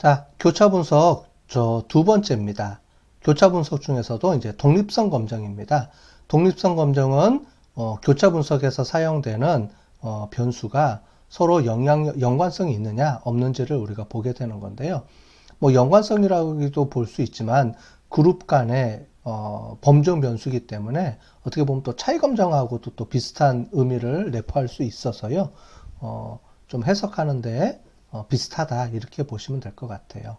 자, 교차 분석 저 두 번째입니다. 교차 분석 중에서도 이제 독립성 검정입니다. 독립성 검정은 교차 분석에서 사용되는 변수가 서로 연관성이 있느냐 없는지를 우리가 보게 되는 건데요. 뭐 연관성이라고도 볼 수 있지만 그룹 간의 범종 변수이기 때문에 어떻게 보면 또 차이 검정하고도 또 비슷한 의미를 내포할 수 있어서요. 좀 해석하는데 비슷하다 이렇게 보시면 될 것 같아요.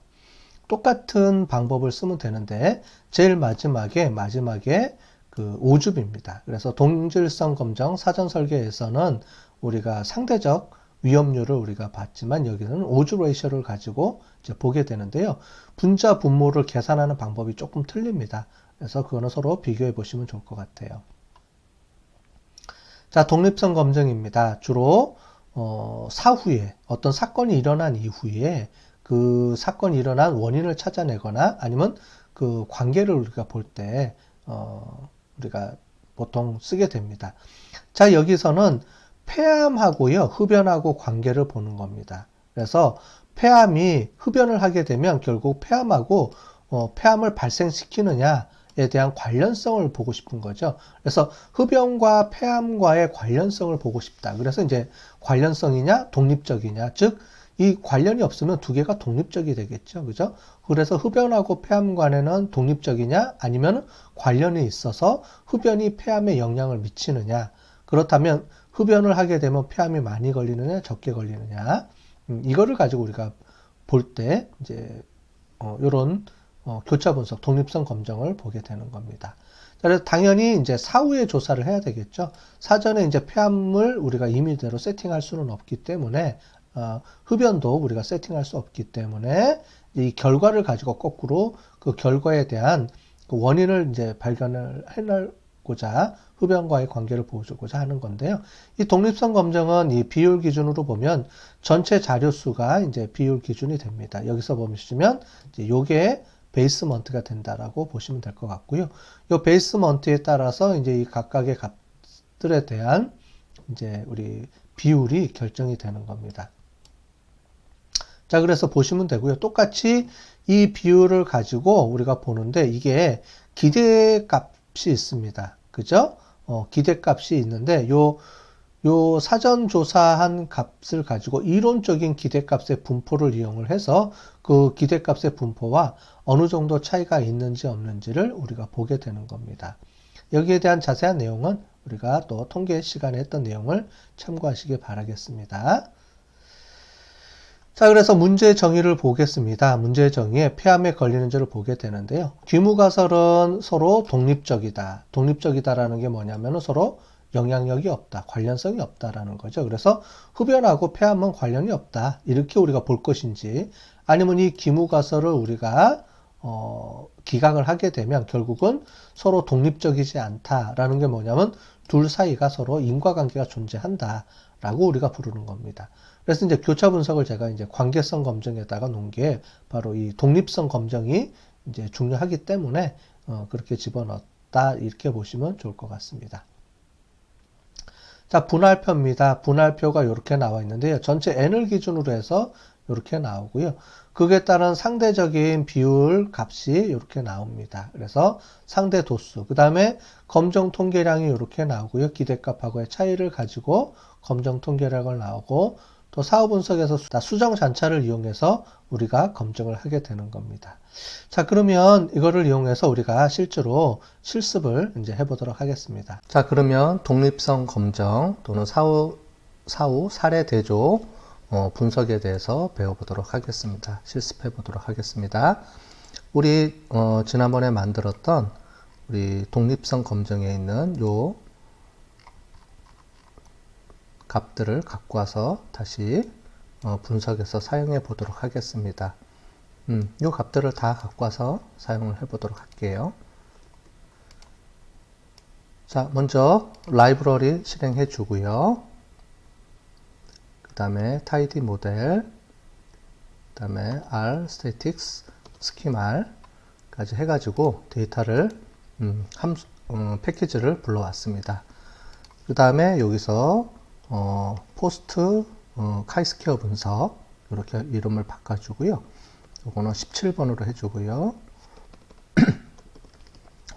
똑같은 방법을 쓰면 되는데 제일 마지막에 그 오줍입니다. 그래서 동질성 검정 사전 설계에서는 우리가 상대적 위험률을 우리가 봤지만 여기서는 오줍 레이셔를 가지고 이제 보게 되는데요. 분자 분모를 계산하는 방법이 조금 틀립니다. 그래서 그거는 서로 비교해 보시면 좋을 것 같아요. 자, 독립성 검증입니다. 주로 사후에 어떤 사건이 일어난 이후에 그 사건이 일어난 원인을 찾아내거나 아니면 그 관계를 우리가 볼 때 우리가 보통 쓰게 됩니다. 자, 여기서는 폐암하고요, 흡연하고 관계를 보는 겁니다. 그래서 폐암이 흡연을 하게 되면 결국 폐암하고 폐암을 발생시키느냐에 대한 관련성을 보고 싶은 거죠. 그래서 흡연과 폐암과의 관련성을 보고 싶다. 그래서 이제 관련성이냐, 독립적이냐, 즉 이 관련이 없으면 두 개가 독립적이 되겠죠. 그죠? 그래서 흡연하고 폐암 간에는 독립적이냐 아니면 관련이 있어서 흡연이 폐암에 영향을 미치느냐. 그렇다면 흡연을 하게 되면 폐암이 많이 걸리느냐 적게 걸리느냐. 이거를 가지고 우리가 볼 때 이제 이런 교차 분석, 독립성 검정을 보게 되는 겁니다. 그래서 당연히 이제 사후에 조사를 해야 되겠죠. 사전에 이제 폐암을 우리가 임의대로 세팅할 수는 없기 때문에 흡연도 우리가 세팅할 수 없기 때문에 이 결과를 가지고 거꾸로 그 결과에 대한 그 원인을 이제 발견을 해내고자 흡연과의 관계를 보여주고자 하는 건데요. 이 독립성 검정은 이 비율 기준으로 보면 전체 자료 수가 이제 비율 기준이 됩니다. 여기서 보시면 이제 요게 베이스먼트가 된다라고 보시면 될 것 같고요. 요 베이스먼트에 따라서 이제 이 각각의 값들에 대한 이제 우리 비율이 결정이 되는 겁니다. 자, 그래서 보시면 되고요. 똑같이 이 비율을 가지고 우리가 보는데 이게 기대값이 있습니다. 그죠? 기대값이 있는데 요 사전 조사한 값을 가지고 이론적인 기대값의 분포를 이용을 해서 그 기대값의 분포와 어느 정도 차이가 있는지 없는지를 우리가 보게 되는 겁니다. 여기에 대한 자세한 내용은 우리가 또 통계 시간에 했던 내용을 참고하시길 바라겠습니다. 자, 그래서 문제 정의를 보겠습니다. 문제 정의에 폐암에 걸리는지를 보게 되는데요. 귀무가설은 서로 독립적이다. 독립적이다라는 게 뭐냐면 서로 영향력이 없다. 관련성이 없다라는 거죠. 그래서 흡연하고 폐암은 관련이 없다. 이렇게 우리가 볼 것인지 아니면 이 귀무가설을 우리가 기각을 하게 되면 결국은 서로 독립적이지 않다라는 게 뭐냐면 둘 사이가 서로 인과관계가 존재한다라고 우리가 부르는 겁니다. 그래서 이제 교차 분석을 제가 이제 관계성 검증에다가 놓은 게 바로 이 독립성 검증이 이제 중요하기 때문에 그렇게 집어넣었다 이렇게 보시면 좋을 것 같습니다. 자, 분할표입니다. 분할표가 이렇게 나와 있는데요. 전체 n을 기준으로 해서 이렇게 나오고요. 그에 따른 상대적인 비율 값이 이렇게 나옵니다. 그래서 상대 도수, 그 다음에 검정 통계량이 이렇게 나오고요. 기대값하고의 차이를 가지고 검정 통계량을 나오고 또 사후 분석에서 수정 잔차를 이용해서 우리가 검증을 하게 되는 겁니다. 자, 그러면 이거를 이용해서 우리가 실제로 실습을 이제 해보도록 하겠습니다. 자, 그러면 독립성 검정 또는 사후 사례 대조 분석에 대해서 배워보도록 하겠습니다. 실습해 보도록 하겠습니다. 우리 지난번에 만들었던 우리 독립성 검증에 있는 요 값들을 갖고 와서 다시 분석해서 사용해 보도록 하겠습니다. 이 값들을 다 갖고 와서 사용을 해 보도록 할게요. 자, 먼저 라이브러리 실행해 주고요. 그 다음에 tidy 모델, 그 다음에 r statics schemal까지 해가지고 데이터를 패키지를 불러왔습니다. 그 다음에 여기서 포스트 카이스퀘어 분석 이렇게 이름을 바꿔주고요. 요거는 17번으로 해주고요.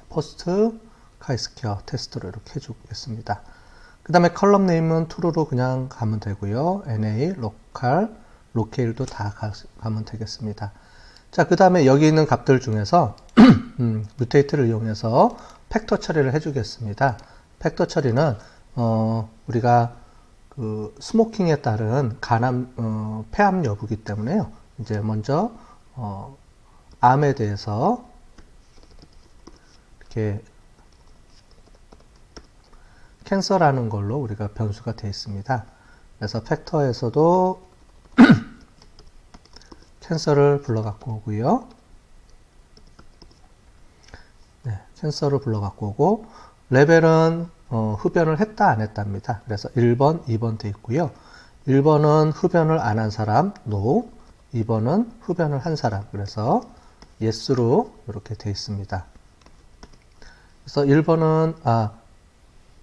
포스트 카이스퀘어 테스트로 이렇게 해주겠습니다. 그 다음에 컬럼 네임은 true로 그냥 가면 되고요. NA, 로컬, 로케일도 다 가면 되겠습니다. 자, 그 다음에 여기 있는 값들 중에서 뮤테이트를 이용해서 팩터 처리를 해주겠습니다. 팩터 처리는 우리가 그 스모킹에 따른 폐암 여부기 때문에요. 이제 먼저 암에 대해서 이렇게 캔서라는 걸로 우리가 변수가 되어 있습니다. 그래서 팩터에서도 캔서를 불러갖고 오고요. 네, 캔서를 불러갖고 오고, 레벨은 흡연을 했다 안 했답니다. 그래서 1번, 2번 돼 있고요. 1번은 흡연을 안 한 사람, NO. 2번은 흡연을 한 사람. 그래서 YES로 이렇게 돼 있습니다. 그래서 1번은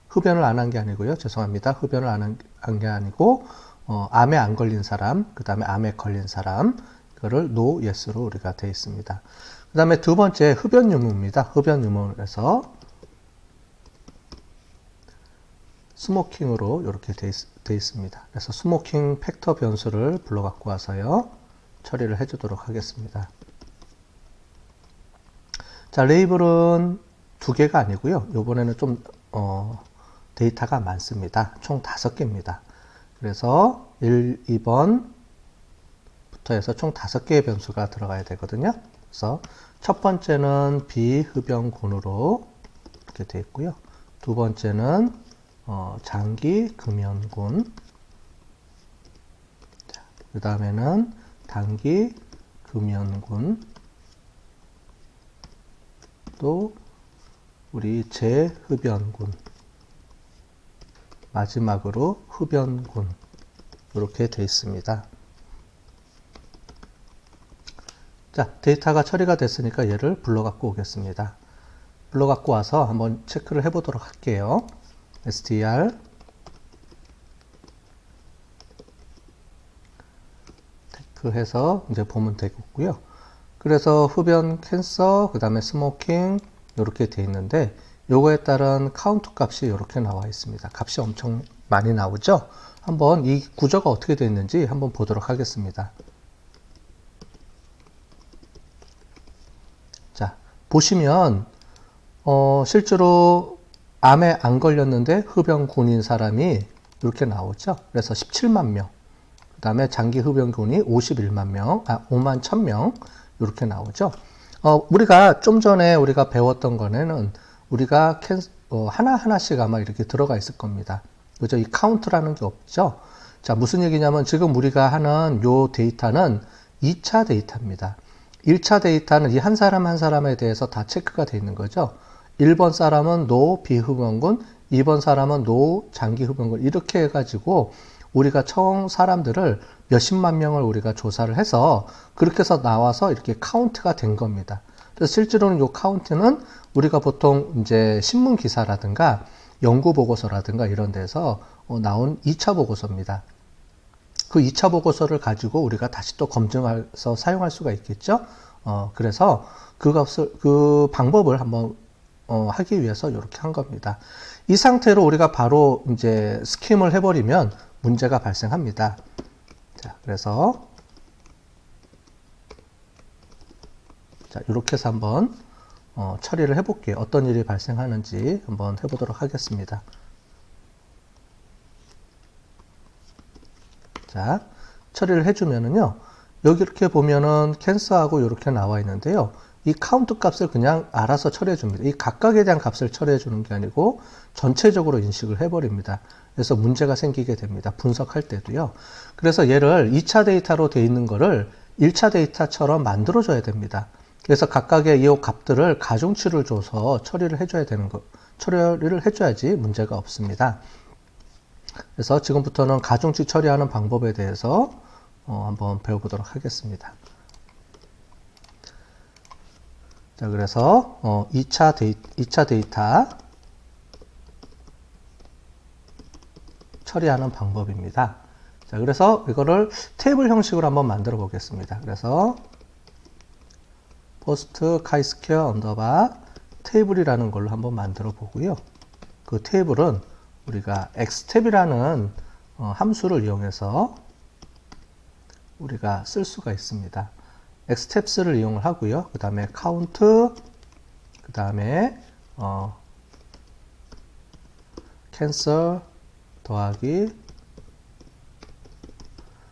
흡연을 안 한 게 아니고요. 죄송합니다. 흡연을 안 한 게 아니고 암에 안 걸린 사람, 그 다음에 암에 걸린 사람, 이거를 NO, YES로 우리가 돼 있습니다. 그 다음에 두 번째 흡연 유무입니다. 흡연 유무에서 스모킹으로 이렇게 돼 있습니다. 그래서 스모킹 팩터 변수를 불러 갖고 와서요. 처리를 해 주도록 하겠습니다. 자, 레이블은 두 개가 아니고요. 이번에는 좀 데이터가 많습니다. 총 5개입니다. 그래서 1, 2번부터 해서 총 5개의 변수가 들어가야 되거든요. 그래서 첫 번째는 비흡연군으로 이렇게 되어 있고요. 두 번째는 장기 금연군, 그 다음에는 단기 금연군, 또 우리 재흡연군, 마지막으로 흡연군, 이렇게 되어 있습니다. 자, 데이터가 처리가 됐으니까 얘를 불러 갖고 오겠습니다. 불러 갖고 와서 한번 체크를 해 보도록 할게요. str 테크해서 이제 보면 되겠고요. 그래서 흡연, 캔서, 그 다음에 스모킹 이렇게 되어 있는데 요거에 따른 카운트 값이 이렇게 나와 있습니다. 값이 엄청 많이 나오죠. 한번 이 구조가 어떻게 되어 있는지 한번 보도록 하겠습니다. 자, 보시면 실제로 암에 안 걸렸는데 흡연군인 사람이 이렇게 나오죠. 그래서 17만 명. 그 다음에 장기 흡연군이 51만 명, 5만 1000명 이렇게 나오죠. 우리가 좀 전에 우리가 배웠던 거는 우리가 하나하나씩 아마 이렇게 들어가 있을 겁니다. 그죠? 이 카운트라는 게 없죠. 자, 무슨 얘기냐면 지금 우리가 하는 요 데이터는 2차 데이터입니다. 1차 데이터는 이 한 사람 한 사람에 대해서 다 체크가 되어 있는 거죠. 1번 사람은 NO 비흡연군, 2번 사람은 NO 장기 흡연군, 이렇게 해가지고 우리가 총 사람들을 몇십만 명을 우리가 조사를 해서 그렇게 해서 나와서 이렇게 카운트가 된 겁니다. 그래서 실제로는 이 카운트는 우리가 보통 이제 신문 기사라든가 연구 보고서라든가 이런 데서 나온 2차 보고서입니다. 그 2차 보고서를 가지고 우리가 다시 또 검증해서 사용할 수가 있겠죠. 그래서 그 방법을 한번 하기 위해서 이렇게 한 겁니다. 이 상태로 우리가 바로 이제 스킴을 해버리면 문제가 발생합니다. 자, 그래서 자, 이렇게 해서 한번 처리를 해볼게요. 어떤 일이 발생하는지 한번 해보도록 하겠습니다. 자, 처리를 해주면은요, 여기 이렇게 보면은 캔서하고 이렇게 나와 있는데요. 이 카운트 값을 그냥 알아서 처리해 줍니다. 이 각각에 대한 값을 처리해 주는 게 아니고 전체적으로 인식을 해버립니다. 그래서 문제가 생기게 됩니다. 분석할 때도요. 그래서 얘를 2차 데이터로 되어 있는 거를 1차 데이터처럼 만들어 줘야 됩니다. 그래서 각각의 이 값들을 가중치를 줘서 처리를 해줘야 되는 거, 처리를 해줘야지 문제가 없습니다. 그래서 지금부터는 가중치 처리하는 방법에 대해서 한번 배워보도록 하겠습니다. 자, 그래서 2차 데이터 처리하는 방법입니다. 자, 그래서 이거를 테이블 형식으로 한번 만들어 보겠습니다. 그래서 포스트 카이스퀘어 언더바 테이블이라는 걸로 한번 만들어 보고요. 그 테이블은 우리가 xtab이라는 함수를 이용해서 우리가 쓸 수가 있습니다. xtabs를 이용을 하고요. 그 다음에 count, 그 다음에 cancel 더하기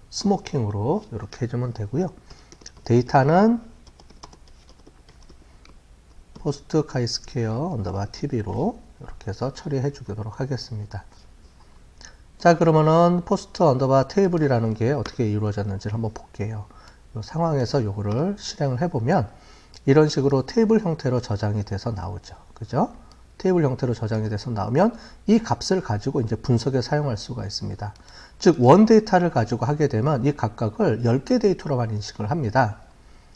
스모킹으로 이렇게 해주면 되고요. 데이터는 포스트 카이스퀘어 언더바 tv로 이렇게 해서 처리해 주도록 하겠습니다. 자, 그러면은 포스트 언더바 테이블이라는 게 어떻게 이루어졌는지를 한번 볼게요. 이 상황에서 요거를 실행을 해보면 이런 식으로 테이블 형태로 저장이 돼서 나오죠. 그죠? 테이블 형태로 저장이 돼서 나오면 이 값을 가지고 이제 분석에 사용할 수가 있습니다. 즉, 원 데이터를 가지고 하게 되면 이 각각을 10개 데이터로만 인식을 합니다.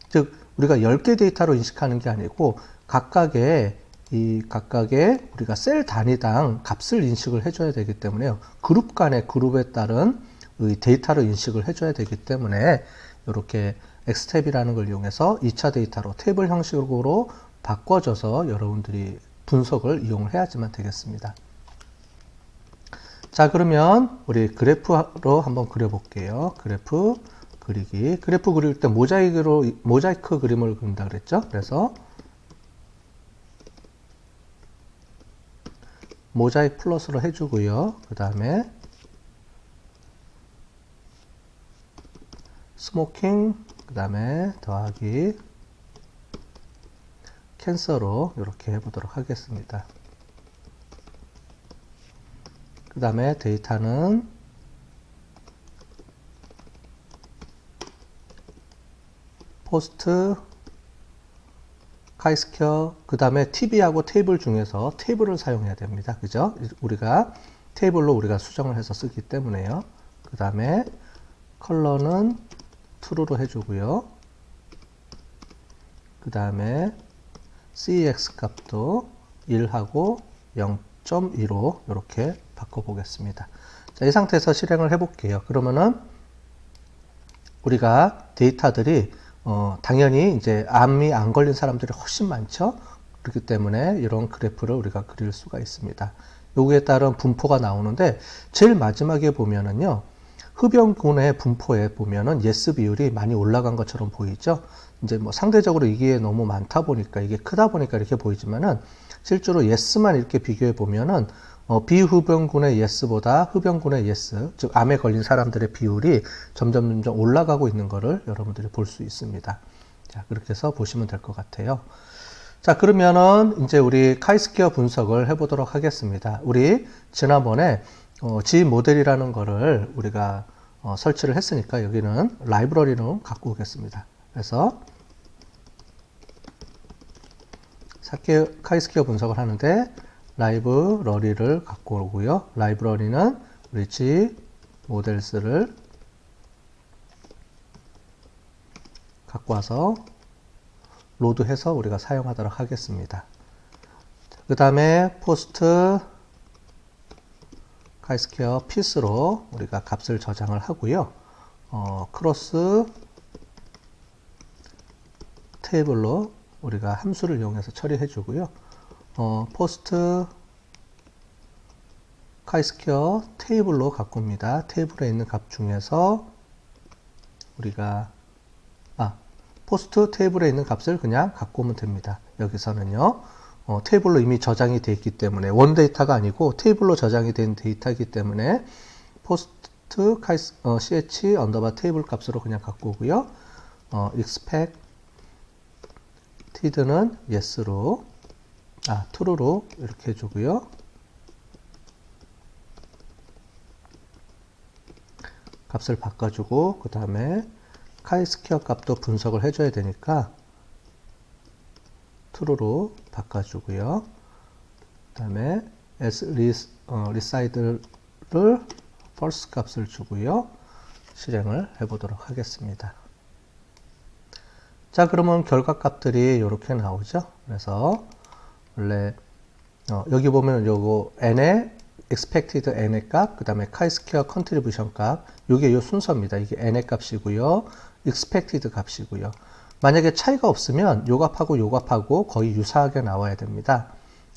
즉, 우리가 10개 데이터로 인식하는 게 아니고 각각의 우리가 셀 단위당 값을 인식을 해줘야 되기 때문에요. 그룹 간의 그룹에 따른 데이터를 인식을 해줘야 되기 때문에 이렇게 xtab이라는 걸 이용해서 2차 데이터로 테이블 형식으로 바꿔줘서 여러분들이 분석을 이용을 해야지만 되겠습니다. 자, 그러면 우리 그래프로 한번 그려볼게요. 그래프 그리기. 그래프 그릴 때 모자이크 그림을 그린다 그랬죠? 그래서 모자이크 플러스로 해주고요. 그 다음에 스모킹, 그 다음에 더하기 캔서로 이렇게 해보도록 하겠습니다. 그 다음에 데이터는 포스트 카이스퀘어, 그 다음에 tv하고 테이블 중에서 테이블을 사용해야 됩니다. 그죠? 우리가 테이블로 우리가 수정을 해서 쓰기 때문에요. 그 다음에 컬러는 true로 해주고요. 그 다음에 cex 값도 1하고 0.2로 이렇게 바꿔보겠습니다. 자, 이 상태에서 실행을 해볼게요. 그러면은 우리가 데이터들이 당연히 이제 암이 안 걸린 사람들이 훨씬 많죠. 그렇기 때문에 이런 그래프를 우리가 그릴 수가 있습니다. 여기에 따른 분포가 나오는데 제일 마지막에 보면은요, 흡연군의 분포에 보면은 yes 비율이 많이 올라간 것처럼 보이죠. 이제 뭐 상대적으로 이게 너무 많다 보니까, 이게 크다 보니까 이렇게 보이지만은 실제로 yes만 이렇게 비교해 보면은 비흡연군의 yes보다 흡연군의 yes, 즉 암에 걸린 사람들의 비율이 점점 올라가고 있는 것을 여러분들이 볼 수 있습니다. 자, 그렇게 해서 보시면 될 것 같아요. 자, 그러면은 이제 우리 카이스퀘어 분석을 해보도록 하겠습니다. 우리 지난번에 G 모델이라는 거를 우리가 설치를 했으니까 여기는 라이브러리로 갖고 오겠습니다. 그래서 카이스퀘어 분석을 하는데 라이브러리를 갖고 오고요. 라이브러리는 우리 G 모델스를 갖고 와서 로드해서 우리가 사용하도록 하겠습니다. 그 다음에 포스트 카이스퀘어 피스로 우리가 값을 저장을 하고요. 크로스 테이블로 우리가 함수를 이용해서 처리해 주고요. 포스트 카이스퀘어 테이블로 갖고 옵니다. 테이블에 있는 값 중에서 우리가 포스트 테이블에 있는 값을 그냥 갖고 오면 됩니다. 여기서는요, 테이블로 이미 저장이 되어 있기 때문에 원 데이터가 아니고 테이블로 저장이 된 데이터이기 때문에 포스트 ch 언더바 테이블 값으로 그냥 갖고 오고요. expected는 yes로 true로 이렇게 해주고요. 값을 바꿔주고 그 다음에 카이스퀘어 값도 분석을 해줘야 되니까 true로 바꿔주고요. 그 다음에 reside를 false 값을 주고요. 실행을 해보도록 하겠습니다. 자, 그러면 결과 값들이 이렇게 나오죠. 그래서 원래 여기 보면 요거 n의 expected n의 값, 그 다음에 chi-square contribution 값, 요게 요 순서입니다. 이게 n의 값이고요, expected 값이고요. 만약에 차이가 없으면 요 값하고 요 값하고 거의 유사하게 나와야 됩니다.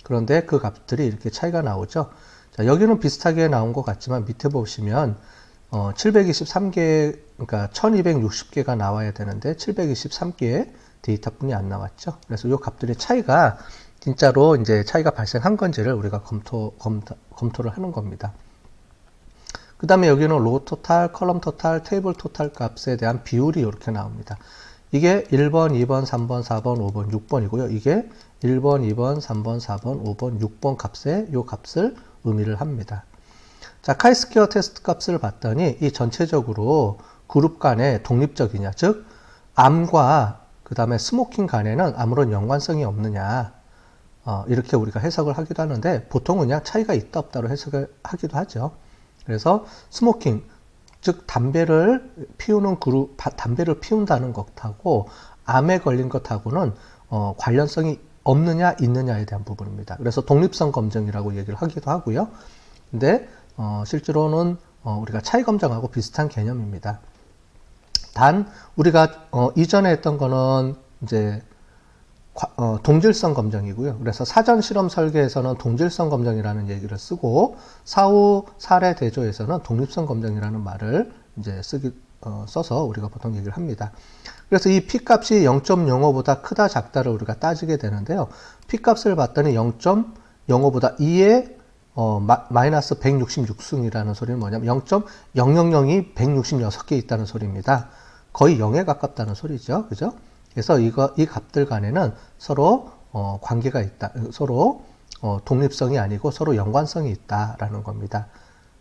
그런데 그 값들이 이렇게 차이가 나오죠. 자, 여기는 비슷하게 나온 것 같지만 밑에 보시면 723개, 그러니까 1260개가 나와야 되는데 723개의 데이터뿐이 안 나왔죠. 그래서 요 값들의 차이가 진짜로 이제 차이가 발생한 건지를 우리가 검토를 하는 겁니다. 그 다음에 여기는 로 토탈, 컬럼 토탈, 테이블 토탈 값에 대한 비율이 이렇게 나옵니다. 이게 1번, 2번, 3번, 4번, 5번, 6번이고요. 이게 1번, 2번, 3번, 4번, 5번, 6번 값에 요 값을 의미를 합니다. 자, 카이스퀘어 테스트 값을 봤더니 이 전체적으로 그룹 간에 독립적이냐, 즉 암과 그 다음에 스모킹 간에는 아무런 연관성이 없느냐, 이렇게 우리가 해석을 하기도 하는데 보통은 그냥 차이가 있다 없다로 해석을 하기도 하죠. 그래서 스모킹, 즉 담배를 피우는 그룹, 담배를 피운다는 것하고 암에 걸린 것하고는 관련성이 없느냐 있느냐에 대한 부분입니다. 그래서 독립성 검증이라고 얘기를 하기도 하고요. 근데 실제로는 우리가 차이 검증하고 비슷한 개념입니다. 단 우리가 이전에 했던 거는 이제 동질성 검증이고요. 그래서 사전 실험 설계에서는 동질성 검증이라는 얘기를 쓰고 사후 사례 대조에서는 독립성 검증이라는 말을 이제 써서 우리가 보통 얘기를 합니다. 그래서 이 P값이 0.05보다 크다 작다를 우리가 따지게 되는데요. P값을 봤더니 0.05보다 2의 마이너스 166승이라는 소리는 뭐냐면 0.000이 166개 있다는 소리입니다. 거의 0에 가깝다는 소리죠. 그죠? 그래서 이 값들 간에는 서로 관계가 있다. 서로 독립성이 아니고 서로 연관성이 있다라는 겁니다.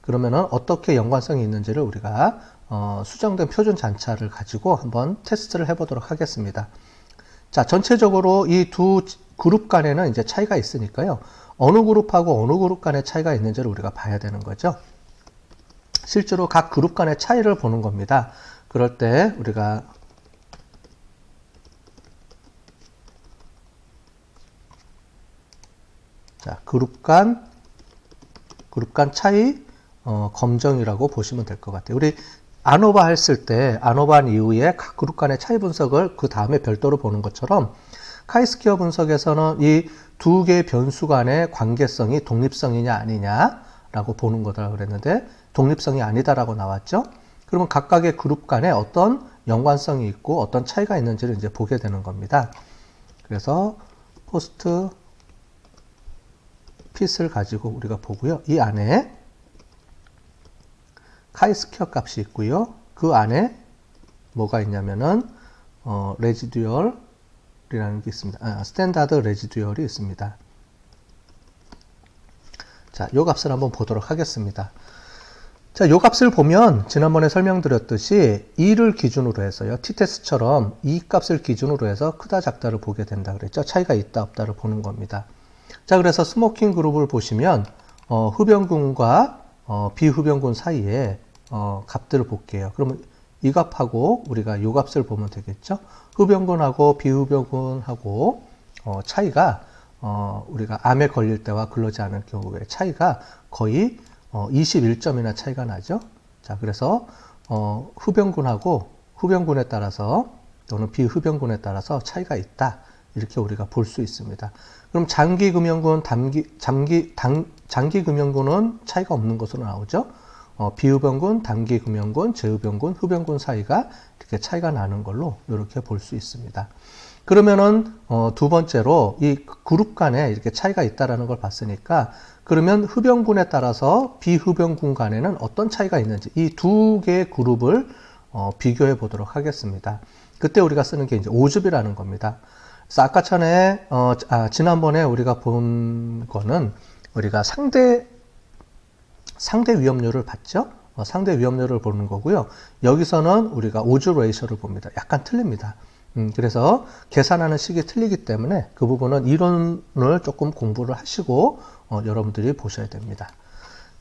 그러면은 어떻게 연관성이 있는지를 우리가 수정된 표준 잔차를 가지고 한번 테스트를 해보도록 하겠습니다. 자, 전체적으로 이 두 그룹 간에는 이제 차이가 있으니까요. 어느 그룹하고 어느 그룹 간의 차이가 있는지를 우리가 봐야 되는 거죠. 실제로 각 그룹 간의 차이를 보는 겁니다. 그럴 때 우리가 자, 그룹 간 차이 검정이라고 보시면 될 것 같아요. 우리 아노바 했을 때 아노바 이후에 각 그룹 간의 차이 분석을 그 다음에 별도로 보는 것처럼 카이스퀘어 분석에서는 이 두 개의 변수 간의 관계성이 독립성이냐 아니냐라고 보는 거다 그랬는데 독립성이 아니다라고 나왔죠. 그러면 각각의 그룹 간에 어떤 연관성이 있고 어떤 차이가 있는지를 이제 보게 되는 겁니다. 그래서 포스트 핏을 가지고 우리가 보고요. 이 안에 카이스퀘어 값이 있고요. 그 안에 뭐가 있냐면은 레지듀얼이라는 게 있습니다. 스탠다드 레지듀얼이 있습니다. 자, 요 값을 한번 보도록 하겠습니다. 자, 요 값을 보면 지난번에 설명드렸듯이 2를 기준으로 해서요. test처럼 이 값을 기준으로 해서 크다 작다를 보게 된다 그랬죠. 차이가 있다 없다를 보는 겁니다. 자, 그래서 스모킹 그룹을 보시면 흡연군과 비흡연군 사이에 값들을 볼게요. 그러면 이 값하고 우리가 이 값을 보면 되겠죠. 흡연군하고 비흡연군하고 차이가 우리가 암에 걸릴 때와 그러지 않을 경우에 차이가 거의 21점이나 차이가 나죠. 자, 그래서 흡연군하고 흡연군에 따라서 또는 비흡연군에 따라서 차이가 있다. 이렇게 우리가 볼 수 있습니다. 그럼 장기금연군, 장기금연군은 차이가 없는 것으로 나오죠. 비흡연군, 단기금연군, 재흡연군, 흡연군 사이가 이렇게 차이가 나는 걸로 이렇게 볼 수 있습니다. 그러면은 두 번째로 이 그룹 간에 이렇게 차이가 있다라는 걸 봤으니까 그러면 흡연군에 따라서 비흡연군 간에는 어떤 차이가 있는지 이 두 개의 그룹을 비교해 보도록 하겠습니다. 그때 우리가 쓰는 게 이제 오즙이라는 겁니다. 그래서 아까 전에 지난번에 우리가 본 거는 우리가 상대 위험률을 봤죠. 상대 위험률을 보는 거고요. 여기서는 우리가 오즈 레이셔를 봅니다. 약간 틀립니다. 그래서 계산하는 식이 틀리기 때문에 그 부분은 이론을 조금 공부를 하시고 여러분들이 보셔야 됩니다.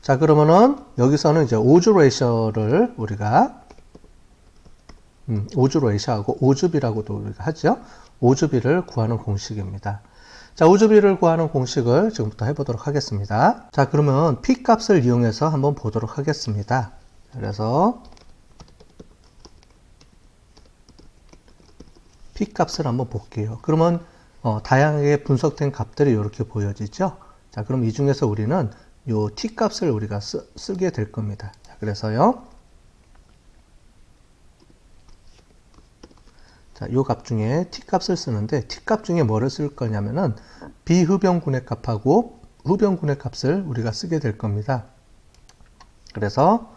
자, 그러면은 여기서는 이제 오즈 레이셔를 우리가 오즈 레이셔하고 오즈비라고도 우리가 하죠. 오즈비를 구하는 공식입니다. 자, 오즈비를 구하는 공식을 지금부터 해보도록 하겠습니다. 자, 그러면 P 값을 이용해서 한번 보도록 하겠습니다. 그래서 P 값을 한번 볼게요. 그러면 다양하게 분석된 값들이 이렇게 보여지죠. 자, 그럼 이 중에서 우리는 요 T 값을 우리가 쓰게 될 겁니다. 자, 그래서요. 자, 요 값 중에 T 값을 쓰는데 T 값 중에 뭐를 쓸 거냐면은 비흡연군의 값하고 흡연군의 값을 우리가 쓰게 될 겁니다. 그래서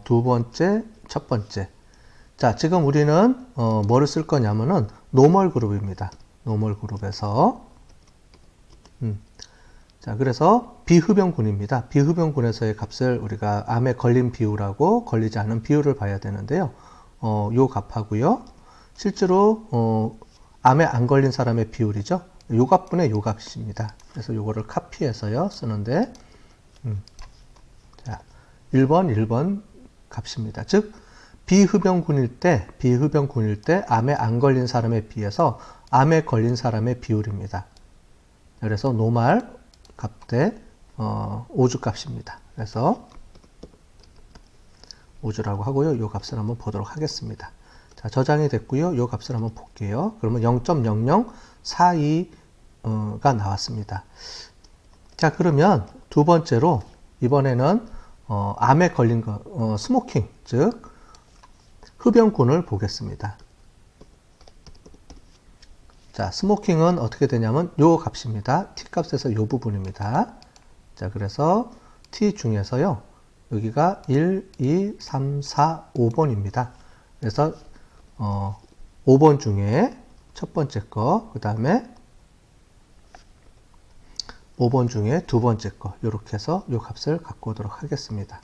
두 번째, 첫 번째. 자, 지금 우리는 뭐를 쓸 거냐면은 노멀 그룹입니다. 노멀 그룹에서 자, 그래서 비흡연군입니다. 비흡연군에서의 값을 우리가 암에 걸린 비율하고 걸리지 않은 비율을 봐야 되는데요. 요 값하고요. 실제로 암에 안 걸린 사람의 비율이죠. 요 값분의 요 값입니다. 그래서 요거를 카피해서요 쓰는데 자, 1번 값입니다. 즉 비흡연군일 때 암에 안 걸린 사람에 비해서 암에 걸린 사람의 비율입니다. 그래서 노말 값 대 5주 값입니다. 그래서 5주라고 하고요. 이 값을 한번 보도록 하겠습니다. 자, 저장이 됐고요. 이 값을 한번 볼게요. 그러면 0.0042가 나왔습니다. 자, 그러면 두 번째로 이번에는 암에 걸린 거, 스모킹, 즉 흡연군을 보겠습니다. 자, 스모킹은 어떻게 되냐면 요 값입니다. T 값에서 요 부분입니다. 자, 그래서 T 중에서요. 여기가 1, 2, 3, 4, 5번입니다. 그래서 5번 중에 첫 번째 거, 그 다음에 5번 중에 두 번째 거, 이렇게 해서 요 값을 갖고 오도록 하겠습니다.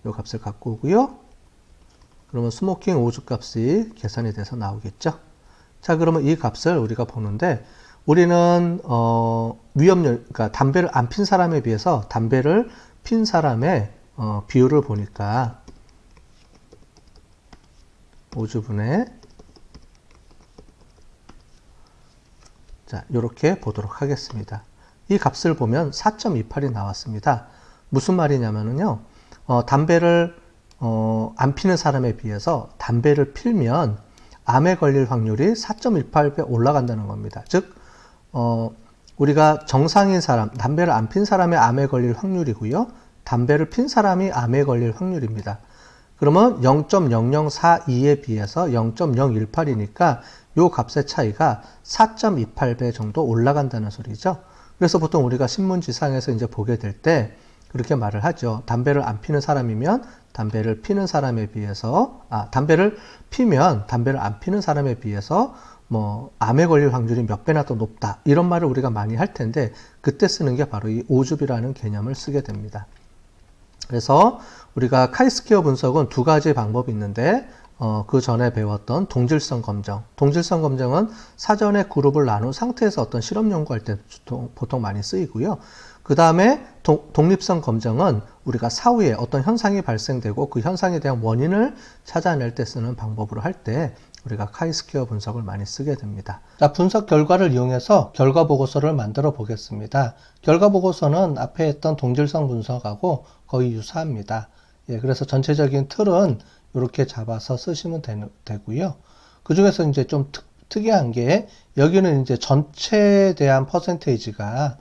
요 값을 갖고 오고요. 그러면 스모킹 5주 값이 계산이 돼서 나오겠죠. 자, 그러면 이 값을 우리가 보는데 우리는 위험률, 그러니까 담배를 안 핀 사람에 비해서 담배를 핀 사람의 비율을 보니까 5주분의 자, 이렇게 보도록 하겠습니다. 이 값을 보면 4.28이 나왔습니다. 무슨 말이냐면요, 담배를 안 피는 사람에 비해서 담배를 필면 암에 걸릴 확률이 4.18배 올라간다는 겁니다. 즉, 우리가 정상인 사람, 담배를 안 핀 사람의 암에 걸릴 확률이고요. 담배를 핀 사람이 암에 걸릴 확률입니다. 그러면 0.0042에 비해서 0.018이니까 요 값의 차이가 4.28배 정도 올라간다는 소리죠. 그래서 보통 우리가 신문지상에서 이제 보게 될 때 그렇게 말을 하죠. 담배를 안 피는 사람이면 담배를 피는 사람에 비해서, 담배를 피면 담배를 안 피는 사람에 비해서 뭐 암에 걸릴 확률이 몇 배나 더 높다. 이런 말을 우리가 많이 할 텐데 그때 쓰는 게 바로 이 오줍이라는 개념을 쓰게 됩니다. 그래서 우리가 카이스퀘어 분석은 두 가지 방법이 있는데 그 전에 배웠던 동질성 검정. 동질성 검정은 사전에 그룹을 나눈 상태에서 어떤 실험 연구할 때 보통 많이 쓰이고요. 그 다음에 독립성 검정은 우리가 사후에 어떤 현상이 발생되고 그 현상에 대한 원인을 찾아낼 때 쓰는 방법으로 할 때 우리가 카이스퀘어 분석을 많이 쓰게 됩니다. 자, 분석 결과를 이용해서 결과 보고서를 만들어 보겠습니다. 결과 보고서는 앞에 했던 동질성 분석하고 거의 유사합니다. 예, 그래서 전체적인 틀은 이렇게 잡아서 쓰시면 되고요. 그 중에서 이제 좀 특이한 게 여기는 이제 전체에 대한 퍼센테이지가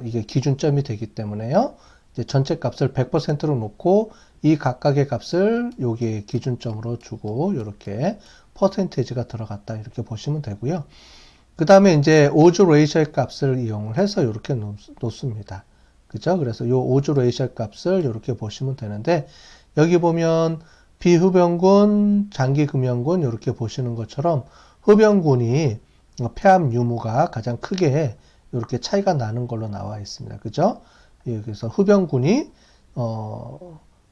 이게 기준점이 되기 때문에요. 이제 전체 값을 100%로 놓고 이 각각의 값을 여기에 기준점으로 주고 이렇게 퍼센테이지가 들어갔다 이렇게 보시면 되고요. 그 다음에 이제 오즈 레이셔 값을 이용을 해서 이렇게 놓습니다. 그죠? 그래서 요 오즈 레이셔 값을 이렇게 보시면 되는데 여기 보면 비흡연군, 장기금연군 이렇게 보시는 것처럼 흡연군이 폐암 유무가 가장 크게 이렇게 차이가 나는 걸로 나와 있습니다. 그죠? 여기서 흡연군이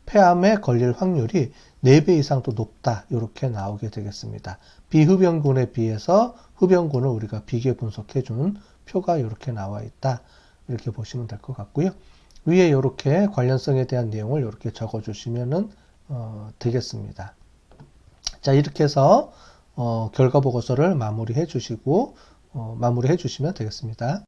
폐암에 걸릴 확률이 4배 이상 더 높다 이렇게 나오게 되겠습니다. 비흡연군에 비해서 흡연군을 우리가 비교 분석해 준 표가 이렇게 나와 있다 이렇게 보시면 될 것 같고요. 위에 이렇게 관련성에 대한 내용을 이렇게 적어 주시면 되겠습니다. 자, 이렇게 해서 결과 보고서를 마무리해 주시면 되겠습니다.